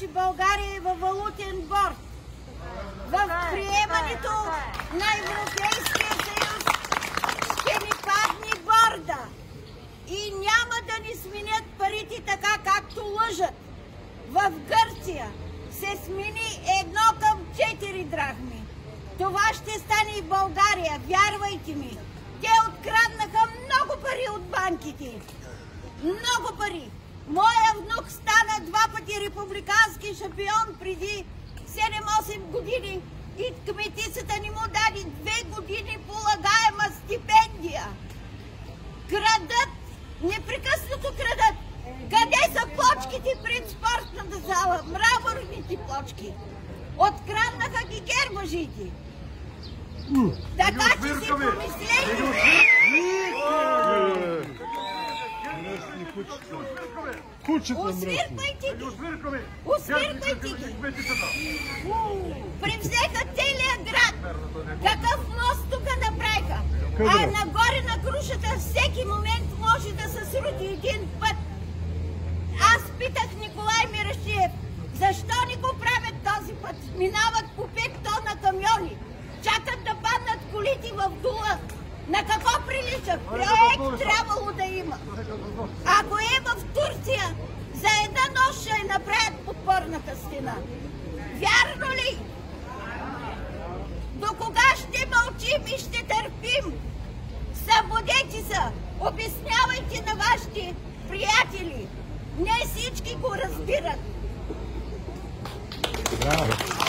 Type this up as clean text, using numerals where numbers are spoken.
че България е във валутен борд. В приемането на Европейския съюз ще ни падне борда и няма да ни сменят парите така, както лъжат. В Гърция се смени 1:4 драхми. Това ще стане и в България, вярвайте ми. Те откраднаха много пари от банките. Много пари. Моя внук стана 2 пъти републикански шампион преди 7-8 години и кметицата ни му даде 2 години полагаема стипендия. Крадат, непрекъснато крадат. Къде са плочките пред спортната зала? Мраморните плочки. Откраднаха ги гербажите. Така че си помислете. Освирквайте ги! Освирквайте ги! Превзеха целия град! Какъв мост тук направиха? А нагоре на крушата всеки момент може да се срути един път. Аз питах Николай Мирашиев, защо ни го правят този път? Минават по 5 тона камиони, чакат да паднат колите в дула. На какво прилича? Проект трябвало да има. Ако е в Турция, за една нощ ще направят подпорната стена. Вярно ли? До кога ще мълчим и ще търпим? Събудете се! Обяснявайте на вашите приятели. Не всички го разбират. Браво!